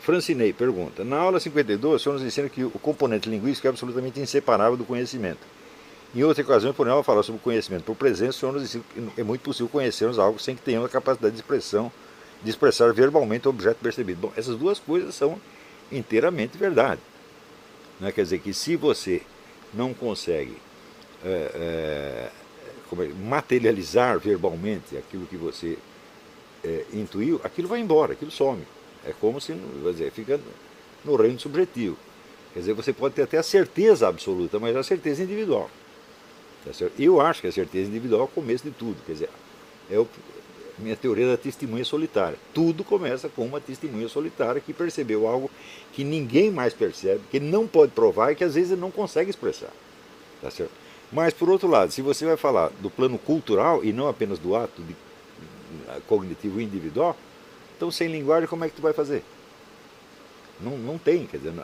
Francinei pergunta: na aula 52, o senhor nos ensina que o componente linguístico é absolutamente inseparável do conhecimento. Em outra ocasião, por exemplo, ao falar sobre o conhecimento por presença, o senhor nos ensina que é muito possível conhecermos algo sem que tenhamos a capacidade de expressar verbalmente o objeto percebido. Bom, essas duas coisas são inteiramente verdade. Né? Quer dizer que se você não consegue materializar verbalmente aquilo que você intuiu, aquilo vai embora, aquilo some. É como se, quer dizer, fica no reino subjetivo. Quer dizer, você pode ter até a certeza absoluta, mas a certeza individual. Tá certo? Eu acho que a certeza individual é o começo de tudo. Quer dizer, minha teoria da testemunha solitária. Tudo começa com uma testemunha solitária que percebeu algo que ninguém mais percebe, que ele não pode provar e que às vezes ele não consegue expressar. Tá certo? Mas, por outro lado, se você vai falar do plano cultural e não apenas do ato cognitivo individual, então sem linguagem como é que tu vai fazer? Não tem, quer dizer,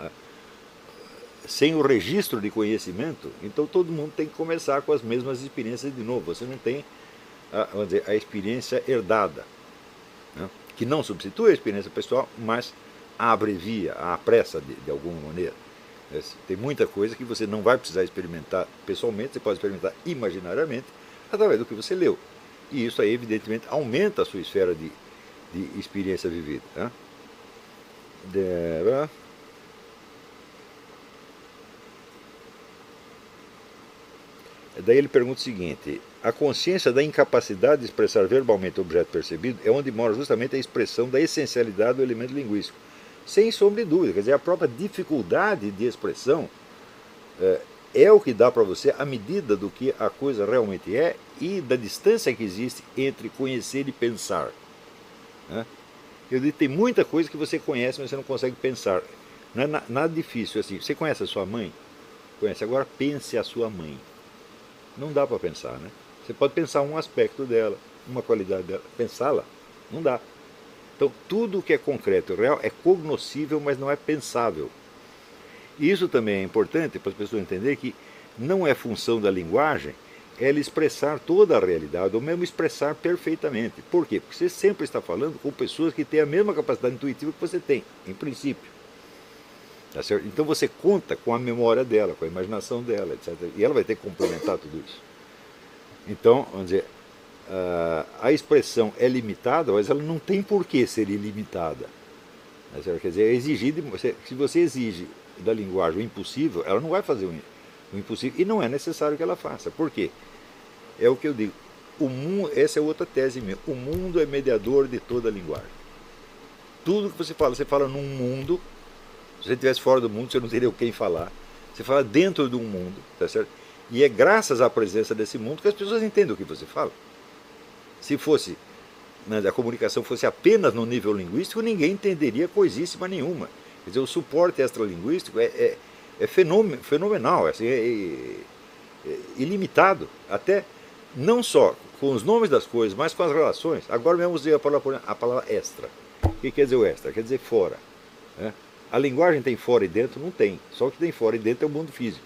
sem o registro de conhecimento, então todo mundo tem que começar com as mesmas experiências de novo. Você não tem vamos dizer, a experiência herdada, né? Que não substitui a experiência pessoal, mas a abrevia, a apressa de alguma maneira. Tem muita coisa que você não vai precisar experimentar pessoalmente, você pode experimentar imaginariamente através do que você leu. E isso aí, evidentemente, aumenta a sua esfera de experiência vivida. Né? Daí ele pergunta o seguinte: a consciência da incapacidade de expressar verbalmente o objeto percebido é onde mora justamente a expressão da essencialidade do elemento linguístico. Sem sombra de dúvida, quer dizer, a própria dificuldade de expressão é o que dá para você a medida do que a coisa realmente é e da distância que existe entre conhecer e pensar. Né? Eu digo, tem muita coisa que você conhece, mas você não consegue pensar. Não é nada difícil assim. Você conhece a sua mãe? Conhece. Agora pense a sua mãe. Não dá para pensar, né? Você pode pensar um aspecto dela, uma qualidade dela. Pensá-la? Não dá. Então, tudo que é concreto e real é cognoscível, mas não é pensável. E isso também é importante para as pessoas entenderem que não é função da linguagem ela expressar toda a realidade, ou mesmo expressar perfeitamente. Por quê? Porque você sempre está falando com pessoas que têm a mesma capacidade intuitiva que você tem, em princípio. Tá certo? Então você conta com a memória dela, com a imaginação dela, etc. E ela vai ter que complementar tudo isso. Então, vamos dizer, a expressão é limitada, mas ela não tem por que ser ilimitada. Tá certo? Quer dizer, é exigido, se você exige da linguagem o impossível, ela não vai fazer o impossível, e não é necessário que ela faça. Por quê? É o que eu digo. Essa é outra tese minha. O mundo é mediador de toda a linguagem. Tudo que você fala num mundo. Se você estivesse fora do mundo, você não teria com quem falar. Você fala dentro de um mundo, tá certo? E é graças à presença desse mundo que as pessoas entendem o que você fala. Se fosse, a comunicação fosse apenas no nível linguístico, ninguém entenderia coisíssima nenhuma. Quer dizer, o suporte extralinguístico é fenomenal, assim, é ilimitado. Até não só com os nomes das coisas, mas com as relações. Agora mesmo usei a palavra extra. O que quer dizer o extra? Quer dizer fora. Né? A linguagem tem fora e dentro? Não tem. Só o que tem fora e dentro é o mundo físico.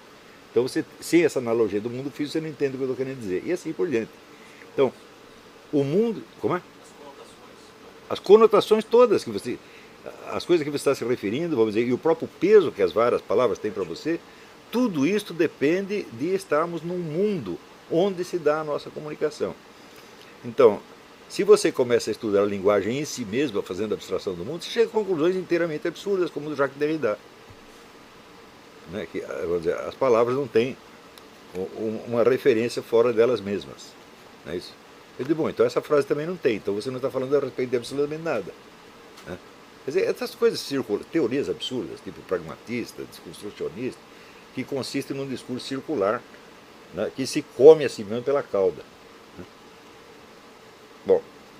Então, sem essa analogia do mundo físico, você não entende o que eu estou querendo dizer. E assim por diante. Então, o mundo... Como é? As conotações todas que você... As coisas que você está se referindo, vamos dizer, e o próprio peso que as várias palavras têm para você, tudo isso depende de estarmos num mundo onde se dá a nossa comunicação. Então, se você começa a estudar a linguagem em si mesma, fazendo abstração do mundo, você chega a conclusões inteiramente absurdas, como o do Jacques Derrida. Né? Que, vamos dizer, as palavras não têm uma referência fora delas mesmas. Não é isso? Eu digo, bom, então essa frase também não tem, então você não está falando a respeito de absolutamente nada. Né? Quer dizer, essas coisas teorias absurdas, tipo pragmatista, desconstrucionista, que consistem num discurso circular, né, que se come a si mesmo pela cauda. Né? Bom,